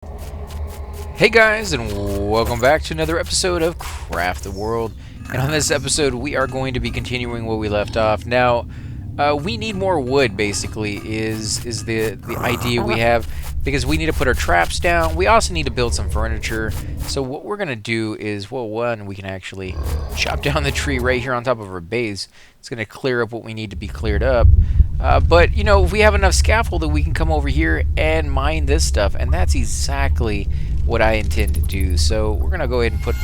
Hey guys, and welcome back to another episode of Craft the World. And on this episode, we are going to be continuing where we left off. Now, we need more wood. Basically, is the idea we have, because we need to put our traps down. We also need to build some furniture. So what we're gonna do is, well, one, we can actually chop down the tree right here on top of our base. It's gonna clear up what we need to be cleared up. But you know, if we have enough scaffolding, we can come over here and mine this stuff, and that's exactly what I intend to do. So we're gonna go ahead and put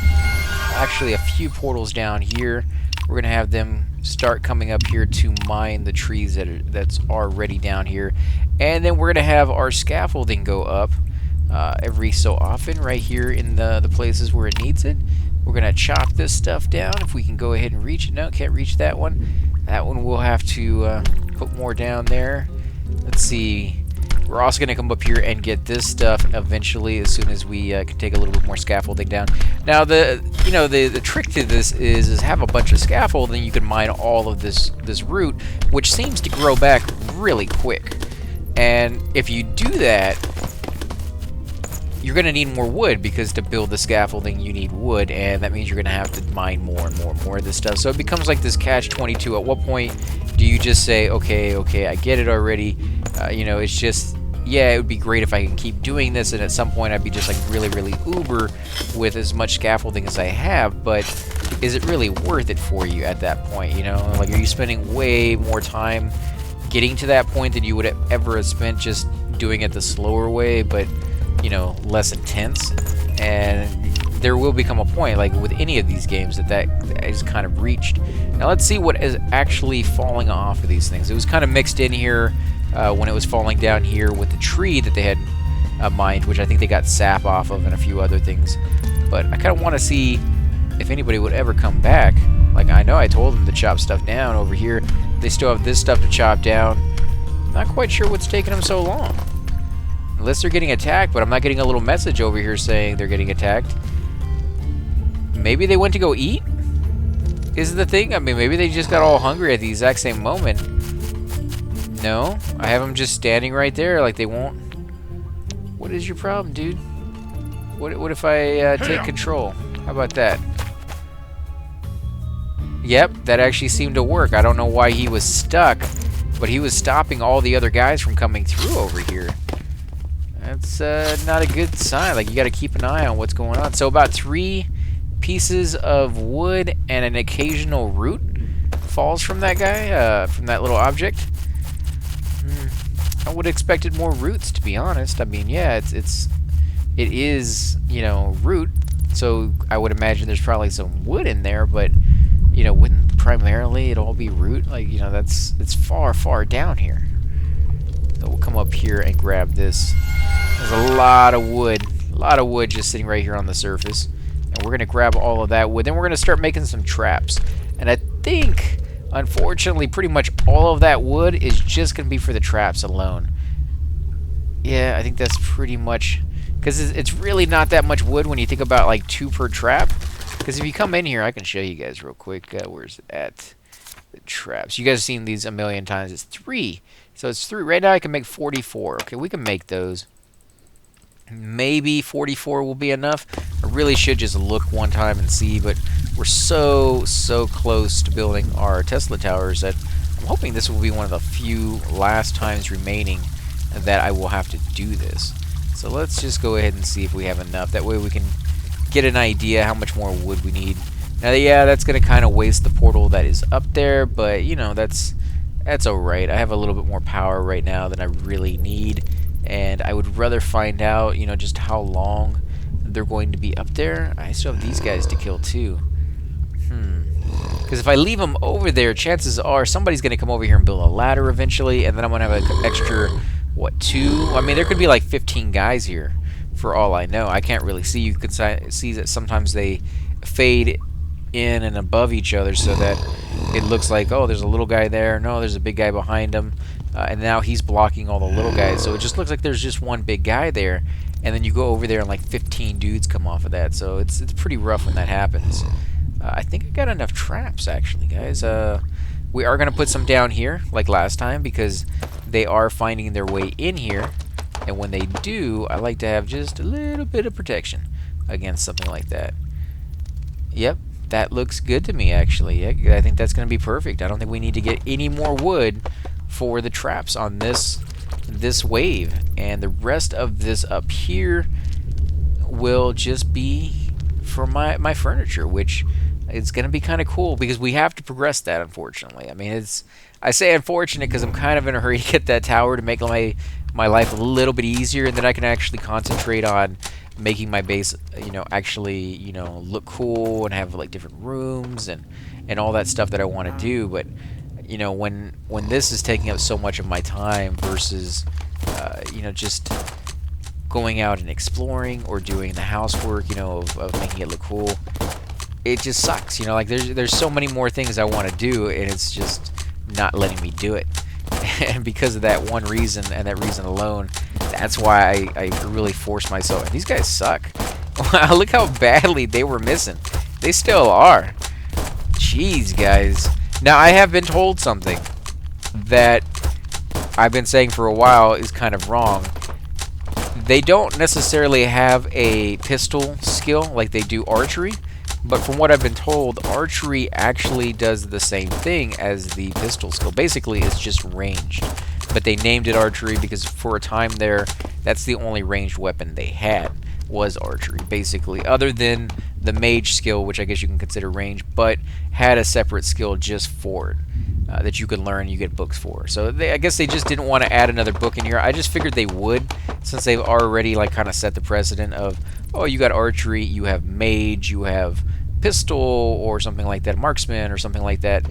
actually a few portals down here. We're gonna have them start coming up here to mine the trees that's already down here, and then we're gonna have our scaffolding go up every so often right here in the places where it needs it. We're gonna chop this stuff down. If we can go ahead and reach it. No, can't reach that one. That one we'll have to put more down there. Let's see. We're also going to come up here and get this stuff eventually as soon as we can take a little bit more scaffolding down. Now, the trick to this is have a bunch of scaffolding. You can mine all of this root, which seems to grow back really quick. And if you do that, you're going to need more wood, because to build the scaffolding you need wood, and that means you're going to have to mine more and more and more of this stuff. So it becomes like this catch-22. At what point do you just say, okay, I get it already? You know, it's just, yeah, it would be great if I can keep doing this, and at some point I'd be just like really uber with as much scaffolding as I have, but is it really worth it for you at that point? You know, like, are you spending way more time getting to that point than you would ever have spent just doing it the slower way, but you know, less intense? And there will become a point, like with any of these games, that is kind of reached. Now let's see what is actually falling off of these things. It was kind of mixed in here when it was falling down here with the tree that they had mined, which I think they got sap off of and a few other things. But I kind of want to see if anybody would ever come back. Like, I know I told them to chop stuff down over here. They still have this stuff to chop down. Not quite sure what's taking them so long. Unless they're getting attacked, but I'm not getting a little message over here saying they're getting attacked. Maybe they went to go eat? Is the thing? I mean, maybe they just got all hungry at the exact same moment. No, I have them just standing right there like they won't. What is your problem, dude? What if I take control? How about that? Yep, that actually seemed to work. I don't know why he was stuck, but he was stopping all the other guys from coming through over here. That's not a good sign. Like, you got to keep an eye on what's going on. So about 3 pieces of wood and an occasional root falls from that guy, from that little object. I would have expected more roots, to be honest. I mean, yeah, it is, you know, root. So I would imagine there's probably some wood in there, but you know, wouldn't primarily it all be root? Like, you know, it's far down here. So we'll come up here and grab this. There's a lot of wood just sitting right here on the surface. And we're going to grab all of that wood. Then we're going to start making some traps. And I think, unfortunately, pretty much all of that wood is just going to be for the traps alone. Yeah, I think that's pretty much... because it's really not that much wood when you think about, like, 2 per trap. Because if you come in here, I can show you guys real quick. Where's it at? The traps. You guys have seen these a million times. It's 3. So it's 3. Right now I can make 44. Okay, we can make those. Maybe 44 will be enough. I really should just look one time and see, but we're so close to building our Tesla towers that I'm hoping this will be one of the few last times remaining that I will have to do this. So let's just go ahead and see if we have enough. That way we can get an idea how much more wood we need. Now, yeah, that's going to kind of waste the portal that is up there, but, you know, that's alright. I have a little bit more power right now than I really need, and I would rather find out, you know, just how long they're going to be up there. I still have these guys to kill, too. Because if I leave them over there, chances are somebody's going to come over here and build a ladder eventually, and then I'm going to have an extra, what, 2? I mean, there could be like 15 guys here, for all I know. I can't really see. You can see that sometimes they fade in and above each other so that it looks like, oh, there's a little guy there. No, there's a big guy behind him. And now he's blocking all the little guys. So it just looks like there's just one big guy there. And then you go over there and like 15 dudes come off of that. So it's pretty rough when that happens. I think I got enough traps, actually, guys. We are going to put some down here, like last time, because they are finding their way in here. And when they do, I like to have just a little bit of protection against something like that. Yep, that looks good to me, actually. I think that's going to be perfect. I don't think we need to get any more wood for the traps on this wave. And the rest of this up here will just be for my furniture, which is going to be kind of cool because we have to progress that, unfortunately. I mean, I say unfortunate because I'm kind of in a hurry to get that tower to make my life a little bit easier, and then I can actually concentrate on making my base, actually, look cool and have like different rooms and all that stuff that I want to do. But when this is taking up so much of my time versus just going out and exploring or doing the housework, of making it look cool, it just sucks. Like there's so many more things I want to do, and it's just not letting me do it. And because of that one reason and that reason alone, that's why I really force myself. And these guys suck. Wow, look how badly they were missing. They still are. Jeez, guys. Now, I have been told something that I've been saying for a while is kind of wrong. They don't necessarily have a pistol skill like they do archery. But from what I've been told, archery actually does the same thing as the pistol skill. Basically, it's just ranged. But they named it archery because for a time there, that's the only ranged weapon they had, was archery, basically. Other than the mage skill, which I guess you can consider ranged, but had a separate skill just for it that you could learn, you get books for. So I guess they just didn't want to add another book in here. I just figured they would, since they've already like kind of set the precedent of, oh, you got archery, you have mage, you have pistol or something like that, marksman or something like that,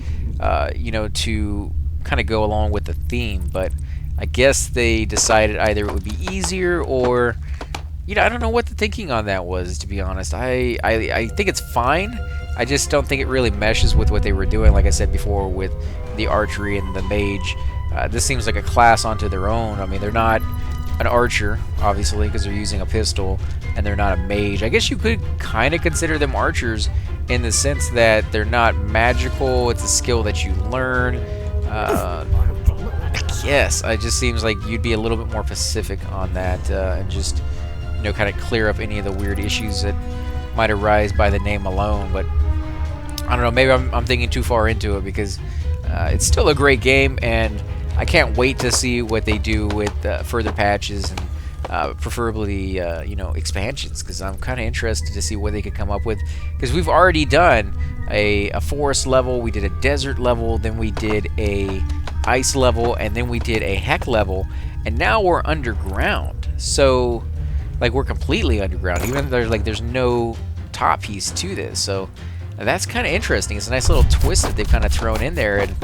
to kind of go along with the theme. But I guess they decided either it would be easier or, I don't know what the thinking on that was, to be honest. I think it's fine. I just don't think it really meshes with what they were doing, like I said before, with the archery and the mage. This seems like a class onto their own. I mean, they're not an archer, obviously, because they're using a pistol, and they're not a mage. I guess you could kind of consider them archers in the sense that they're not magical. It's a skill that you learn. I guess it just seems like you'd be a little bit more specific on that, and just kind of clear up any of the weird issues that might arise by the name alone. But I don't know, maybe I'm thinking too far into it, because it's still a great game, and I can't wait to see what they do with further patches and preferably expansions, because I'm kind of interested to see what they could come up with. Because we've already done a forest level, we did a desert level, then we did a ice level, and then we did a heck level, and now we're underground. So like we're completely underground, even though there's no top piece to this. So that's kind of interesting. It's a nice little twist that they've kind of thrown in there. And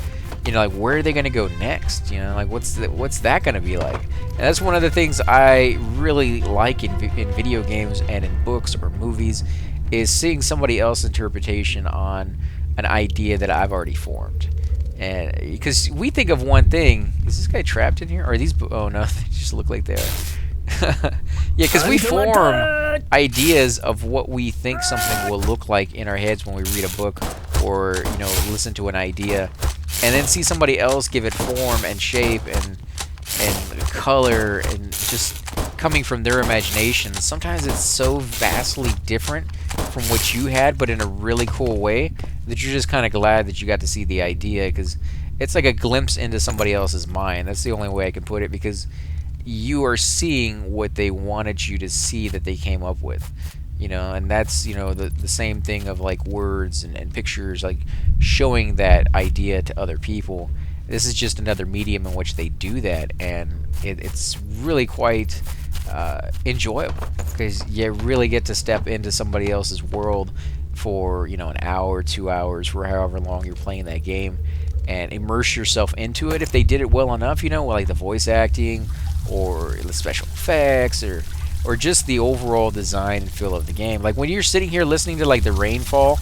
like, where are they going to go next? Like, what's that going to be like? And that's one of the things I really like in video games and in books or movies, is seeing somebody else's interpretation on an idea that I've already formed. And because we think of one thing, is this guy trapped in here? Or are these? Oh no, they just look like they are. Yeah, because we form ideas of what we think something will look like in our heads when we read a book or listen to an idea, and then see somebody else give it form and shape and color, and just coming from their imagination. Sometimes it's so vastly different from what you had, but in a really cool way, that you're just kind of glad that you got to see the idea, because it's like a glimpse into somebody else's mind. That's the only way I can put it, because you are seeing what they wanted you to see that they came up with. And that's the same thing of like words and pictures, like showing that idea to other people. This is just another medium in which they do that, and it's really quite enjoyable, because you really get to step into somebody else's world for an hour, 2 hours, for however long you're playing that game, and immerse yourself into it. If they did it well enough, like the voice acting or the special effects, or just the overall design and feel of the game. Like when you're sitting here listening to like the rainfall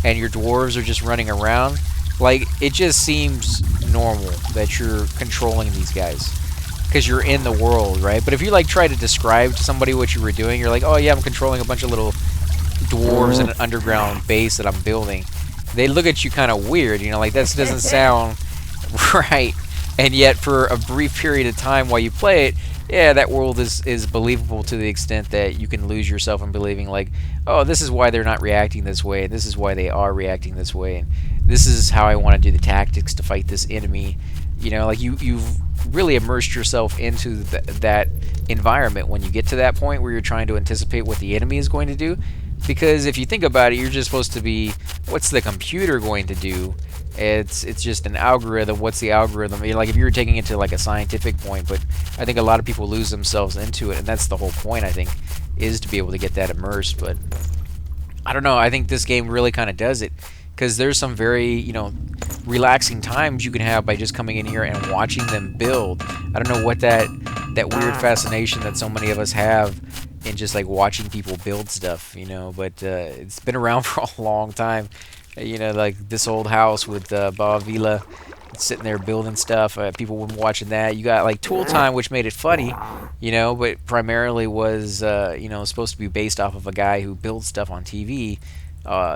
and your dwarves are just running around, like it just seems normal that you're controlling these guys because you're in the world, right? But if you like try to describe to somebody what you were doing, you're like, oh yeah, I'm controlling a bunch of little dwarves in an underground base that I'm building. They look at you kind of weird, like that doesn't sound right. And yet for a brief period of time while you play it, yeah, that world is believable to the extent that you can lose yourself in believing like, oh, this is why they're not reacting this way, and this is why they are reacting this way, and this is how I want to do the tactics to fight this enemy. You know, like you've really immersed yourself into that environment when you get to that point where you're trying to anticipate what the enemy is going to do. Because if you think about it, you're just supposed to be, what's the computer going to do? It's just an algorithm. What's the algorithm? Like if you were taking it to like a scientific point, but I think a lot of people lose themselves into it, and that's the whole point, I think, is to be able to get that immersed. But I don't know. I think this game really kind of does it, because there's some very, you know, relaxing times you can have by just coming in here and watching them build. I don't know what that weird fascination that so many of us have in just like watching people build stuff, you know, but it's been around for a long time. You know, like this old house with Bob Vila sitting there building stuff. People were watching that. You got like Tool Time, which made it funny, you know, but primarily was, you know, supposed to be based off of a guy who builds stuff on TV,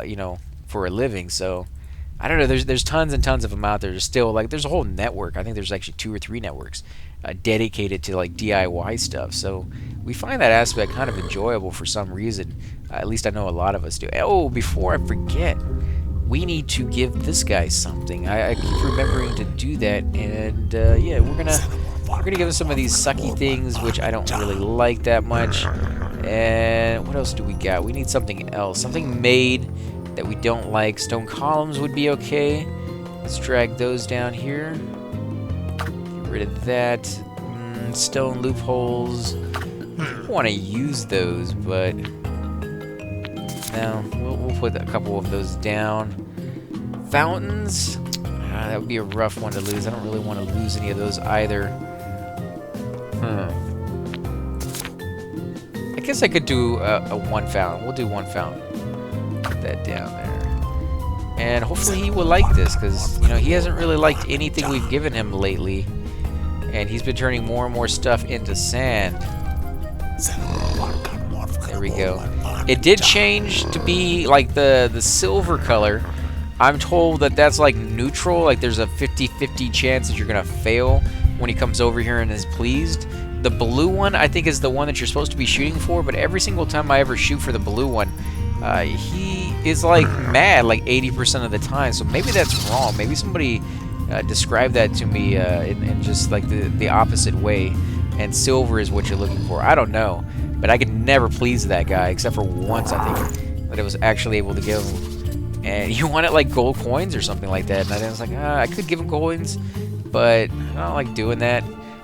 you know, for a living. So I don't know. There's tons and tons of them out there. There's still like there's a whole network. I think there's actually 2 or 3 networks dedicated to like DIY stuff. So we find that aspect kind of enjoyable for some reason. At least I know a lot of us do. Oh, before I forget, we need to give this guy something. I keep remembering to do that, and yeah, we're gonna give him some of these sucky things, which I don't really like that much. And what else do we got? We need something else, something made that we don't like. Stone columns would be okay. Let's drag those down here. Get rid of that. Stone loopholes. I want to use those, but no, we'll put a couple of those down. Fountains, that would be a rough one to lose. I don't really want to lose any of those either. I guess I could do a 1 fountain. We'll do 1 fountain. Put that down there. And hopefully he will like this, because, you know, he hasn't really liked anything we've given him lately. And he's been turning more and more stuff into sand. There we go. It did change to be like the silver color. I'm told that that's like neutral, like there's a 50-50 chance that you're gonna fail when he comes over here and is pleased. The blue one, I think, is the one that you're supposed to be shooting for, but every single time I ever shoot for the blue one, he is like mad like 80% of the time. So maybe that's wrong. Maybe somebody described that to me in just like the opposite way, and silver is what you're looking for. I don't know. But I could never please that guy, except for once, I think, that I was actually able to give him. And you wanted like gold coins or something like that. And I was like, I could give him coins, but I don't like doing that.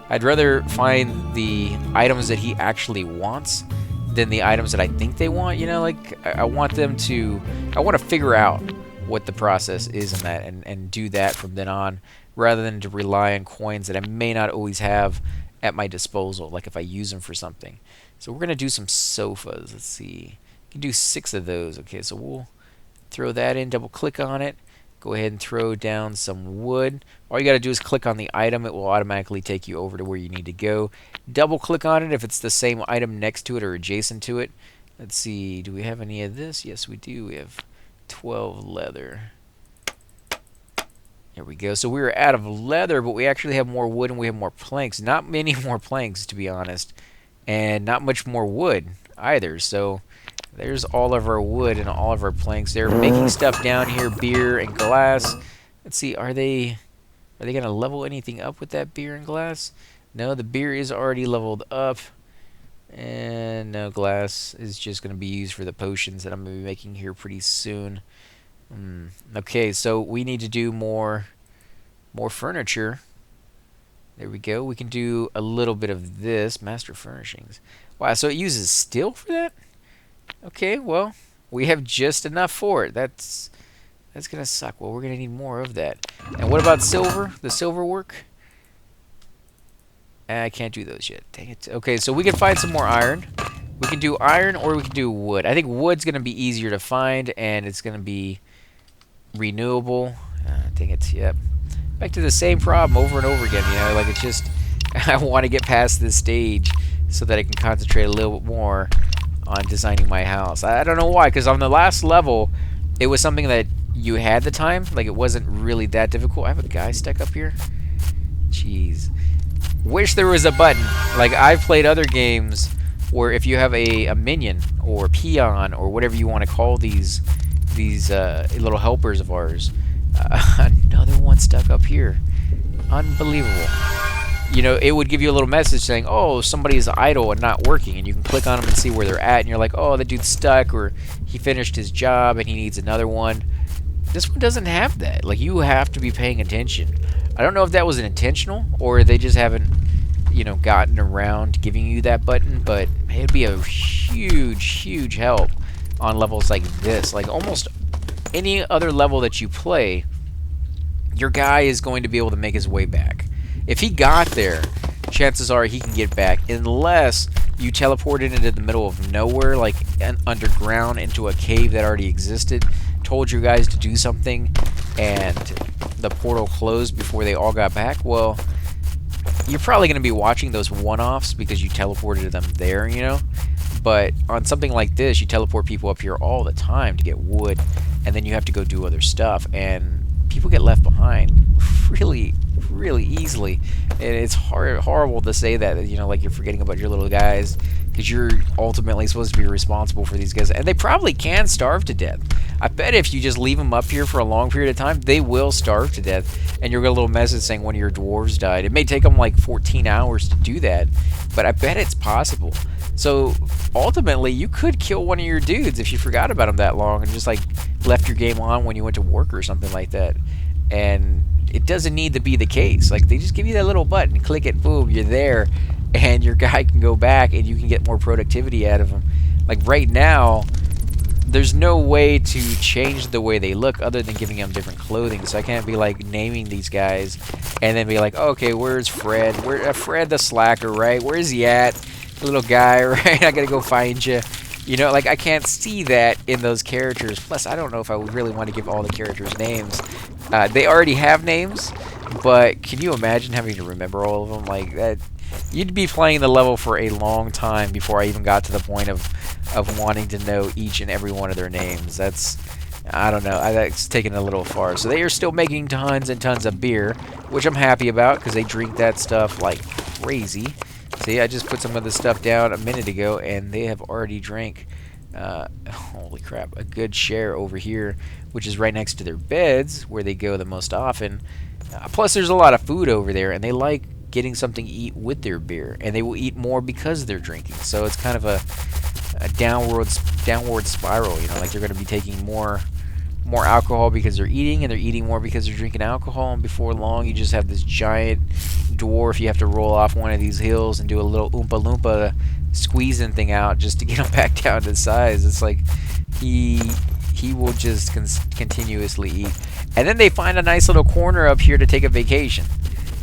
I'd rather find the items that he actually wants than the items that I think they want. You know, like I want them to, I want to figure out what the process is in that, and do that from then on, rather than to rely on coins that I may not always have at my disposal, like if I use them for something. So we're going to do some sofas. Let's see. You can do 6 of those. Okay, so we'll throw that in, double click on it. Go ahead and throw down some wood. All you got to do is click on the item. It will automatically take you over to where you need to go. Double click on it if it's the same item next to it or adjacent to it. Let's see. Do we have any of this? Yes, we do. We have 12 leather. There we go. So we were out of leather, but we actually have more wood and we have more planks. Not many more planks, to be honest. And not much more wood either. So there's all of our wood and all of our planks. They're making stuff down here, beer and glass. Let's see, are they going to level anything up with that beer and glass? No, the beer is already leveled up. And no, glass is just going to be used for the potions that I'm going to be making here pretty soon. Okay, so we need to do more furniture. There we go. We can do a little bit of this. Master furnishings. Wow, so it uses steel for that? Okay, well, we have just enough for it. That's going to suck. Well, we're going to need more of that. And what about silver? The silver work? I can't do those yet. Dang it. Okay, so we can find some more iron. We can do iron or we can do wood. I think wood's going to be easier to find, and it's going to be renewable. Dang it. Yep. Back to the same problem over and over again, you know, like it's just, I want to get past this stage so that I can concentrate a little bit more on designing my house. I don't know why, because on the last level, it was something that you had the time, like it wasn't really that difficult. I have a guy stuck up here. Jeez. Wish there was a button. Like, I've played other games where if you have a minion or peon or whatever you want to call these little helpers of ours, another one stuck up here. Unbelievable. You know, it would give you a little message saying, oh, somebody's idle and not working, and you can click on them and see where they're at, and you're like, oh, the dude's stuck, or he finished his job and he needs another one. This one doesn't have that. Like, you have to be paying attention. I don't know if that was an intentional, or they just haven't, you know, gotten around to giving you that button, but it'd be a huge help on levels like this. Like, almost any other level that you play, your guy is going to be able to make his way back. If he got there, chances are he can get back, unless you teleported into the middle of nowhere, like underground into a cave that already existed, told you guys to do something, and the portal closed before they all got back. Well, you're probably going to be watching those one-offs because you teleported them there, you know? But on something like this, you teleport people up here all the time to get wood, and then you have to go do other stuff, and people get left behind really easily. And it's horrible to say that, you know, like you're forgetting about your little guys, because you're ultimately supposed to be responsible for these guys, and they probably can starve to death. I bet if you just leave them up here for a long period of time, they will starve to death, and you'll get a little message saying one of your dwarves died. It may take them like 14 hours to do that, but I bet it's possible. So ultimately, you could kill one of your dudes if you forgot about them that long and just like left your game on when you went to work or something like that. And it doesn't need to be the case. Like, they just give you that little button, click it, boom, you're there, and your guy can go back and you can get more productivity out of him. Like, right now, there's no way to change the way they look other than giving them different clothing. So I can't be like naming these guys and then be like, okay, where's Fred? Fred the slacker, right? Where's he at? Little guy, right? I gotta go find you. You know, like, I can't see that in those characters. Plus, I don't know if I would really want to give all the characters names. They already have names, but can you imagine having to remember all of them? Like, that, you'd be playing the level for a long time before I even got to the point of wanting to know each and every one of their names. That's, I don't know, that's taken a little far. So they are still making tons and tons of beer, which I'm happy about, because they drink that stuff like crazy. See, I just put some of this stuff down a minute ago, and they have already drank, holy crap, a good share over here, which is right next to their beds, where they go the most often. Plus, there's a lot of food over there, and they like getting something to eat with their beer, and they will eat more because they're drinking. So it's kind of a downward spiral, you know, like they're going to be taking more alcohol because they're eating, and they're eating more because they're drinking alcohol, and before long you just have this giant dwarf. You have to roll off one of these hills and do a little Oompa Loompa squeezing thing out just to get him back down to size. It's like he will just continuously eat, and then they find a nice little corner up here to take a vacation.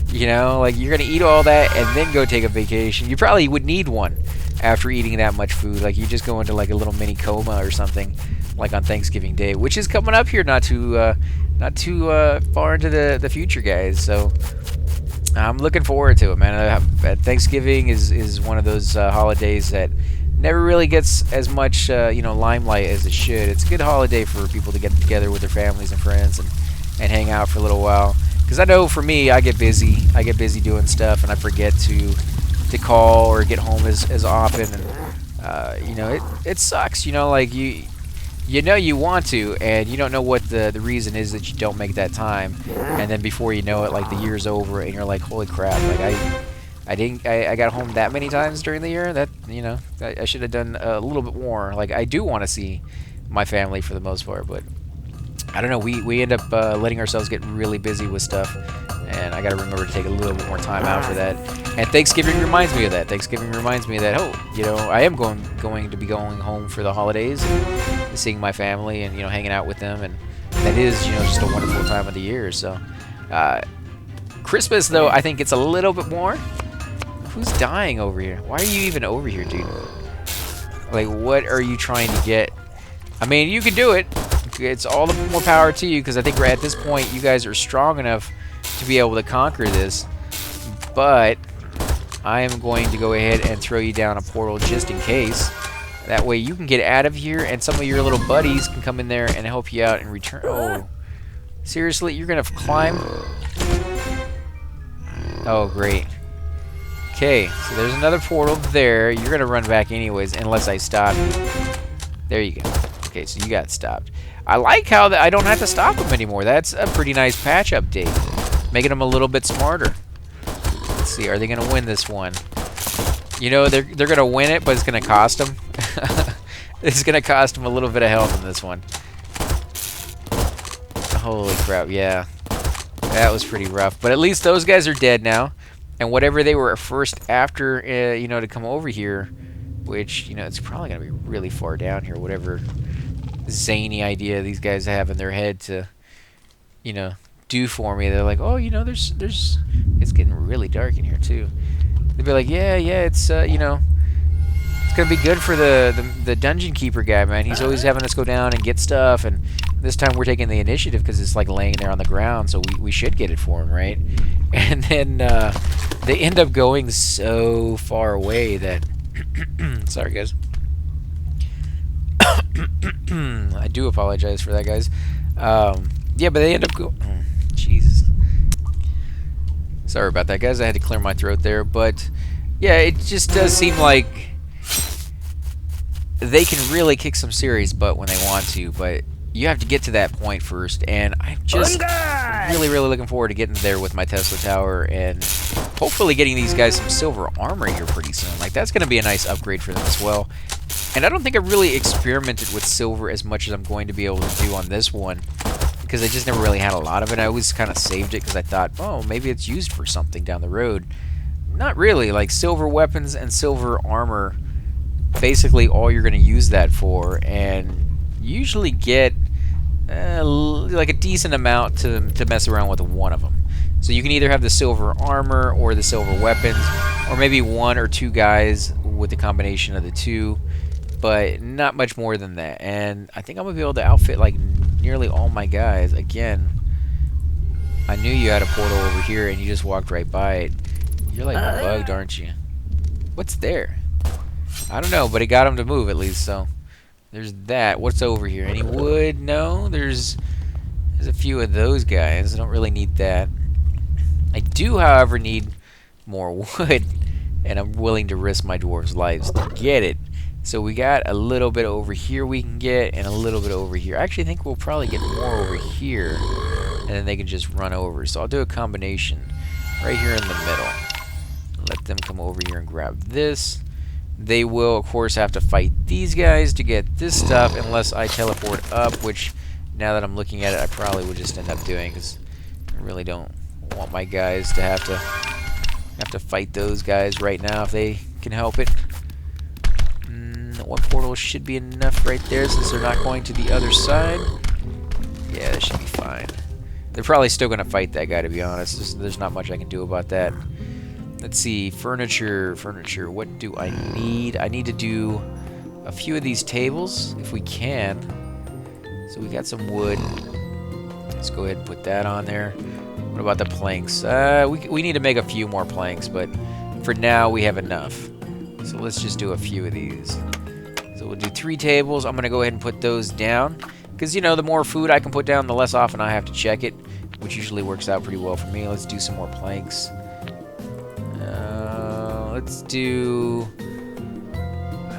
You know, like, you're gonna eat all that and then go take a vacation. You probably would need one after eating that much food. Like, you just go into like a little mini coma or something, like on Thanksgiving Day, which is coming up here not too far into the future, guys. So I'm looking forward to it, man. Thanksgiving is one of those holidays that never really gets as much limelight as it should. It's a good holiday for people to get together with their families and friends and hang out for a little while. Because I know for me, I get busy doing stuff, and I forget to call or get home as often, and it sucks. You know, like you know you want to, and you don't know what the reason is that you don't make that time, and then before you know it, like, the year's over, and you're like, holy crap, like I got home that many times during the year that, you know, I should have done a little bit more. Like, I do want to see my family for the most part, but I don't know, we end up letting ourselves get really busy with stuff, and I gotta remember to take a little bit more time out for that. And Thanksgiving reminds me of that. Oh, you know, I am going to be going home for the holidays and seeing my family and, you know, hanging out with them, and that is, you know, just a wonderful time of the year. So Christmas, though, I think it's a little bit more. Who's dying over here? Why are you even over here, dude? Like, what are you trying to get? I mean, you can do it. It's all the more power to you, because I think at this point you guys are strong enough to be able to conquer this. But I am going to go ahead and throw you down a portal just in case. That way you can get out of here, and some of your little buddies can come in there and help you out and return. Oh, seriously? You're going to climb? Oh, great. Okay, so there's another portal there. You're gonna run back anyways, unless I stop you. There you go. Okay, so you got stopped. I like how I don't have to stop them anymore. That's a pretty nice patch update, making them a little bit smarter. Let's see, are they gonna win this one? You know, they're gonna win it, but it's gonna cost them. It's gonna cost them a little bit of health in this one. Holy crap! Yeah, that was pretty rough. But at least those guys are dead now, and whatever they were first after, you know, to come over here, which, you know, it's probably gonna be really far down here. Whatever zany idea these guys have in their head to, you know, do for me. They're like, oh, you know, there's it's getting really dark in here too. They'd be like, yeah, it's you know, it's gonna be good for the dungeon keeper guy, man. He's always having us go down and get stuff, and this time we're taking the initiative because it's like laying there on the ground, so we should get it for him, right? And then they end up going so far away that sorry guys. I do apologize for that, guys. Yeah, but they end up going... Jesus. Sorry about that, guys. I had to clear my throat there. But, yeah, it just does seem like they can really kick some serious butt when they want to. But you have to get to that point first. And I'm just really looking forward to getting there with my Tesla Tower. And hopefully getting these guys some silver armor here pretty soon. Like, that's going to be a nice upgrade for them as well. And I don't think I really experimented with silver as much as I'm going to be able to do on this one, because I just never really had a lot of it. I always kind of saved it because I thought, oh, maybe it's used for something down the road. Not really. Like, silver weapons and silver armor, basically all you're going to use that for, and usually get like a decent amount to mess around with one of them. So you can either have the silver armor or the silver weapons, or maybe one or two guys with the combination of the two, but not much more than that. And I think I'm going to be able to outfit like nearly all my guys. Again, I knew you had a portal over here and you just walked right by it. You're like bugged, aren't you? What's there? I don't know, but it got him to move at least, so there's that. What's over here? Any wood? No, there's a few of those guys. I don't really need that. I do, however, need more wood, and I'm willing to risk my dwarves' lives to get it. So we got a little bit over here we can get, and a little bit over here. I actually think we'll probably get more over here, and then they can just run over. So I'll do a combination right here in the middle. Let them come over here and grab this. They will, of course, have to fight these guys to get this stuff, unless I teleport up, which, now that I'm looking at it, I probably would just end up doing, because I really don't want my guys to have to fight those guys right now if they can help it. One portal should be enough right there since they're not going to the other side. Yeah, that should be fine. They're probably still going to fight that guy, to be honest. There's not much I can do about that. Let's see. Furniture. What do I need? I need to do a few of these tables, if we can. So we got some wood. Let's go ahead and put that on there. What about the planks? We need to make a few more planks, but for now we have enough. So let's just do a few of these. So we'll do 3 tables. I'm going to go ahead and put those down. Because, you know, the more food I can put down, the less often I have to check it, which usually works out pretty well for me. Let's do some more planks. Let's do...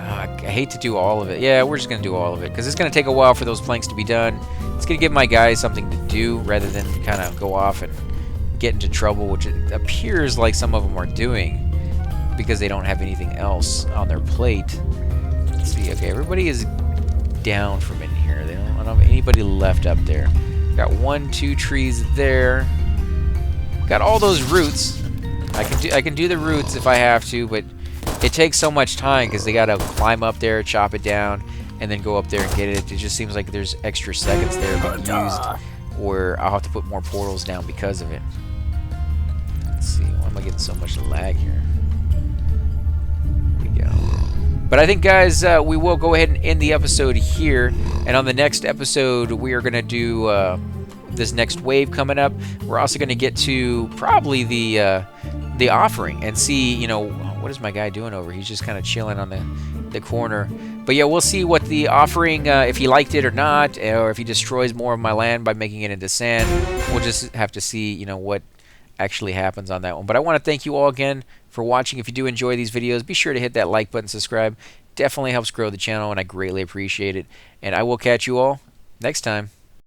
I hate to do all of it. Yeah, we're just going to do all of it. Because it's going to take a while for those planks to be done. It's going to give my guys something to do rather than kind of go off and get into trouble, which it appears like some of them are doing, because they don't have anything else on their plate. Let's see. Okay, everybody is down from in here. They don't have anybody left up there. Got 1, 2 trees there. Got all those roots. I can do the roots if I have to, but it takes so much time because they gotta climb up there, chop it down, and then go up there and get it. It just seems like there's extra seconds there being used, or I'll have to put more portals down because of it. Let's see. Why am I getting so much lag here? But I think, guys, we will go ahead and end the episode here. And on the next episode, we are going to do this next wave coming up. We're also going to get to probably the offering and see, you know, what is my guy doing over? He's just kind of chilling on the corner. But yeah, we'll see what the offering, if he liked it or not, or if he destroys more of my land by making it into sand. We'll just have to see, you know, what actually happens on that one. But I want to thank you all again for watching. If you do enjoy these videos, be sure to hit that like button, subscribe. Definitely helps grow the channel, and I greatly appreciate it. And I will catch you all next time.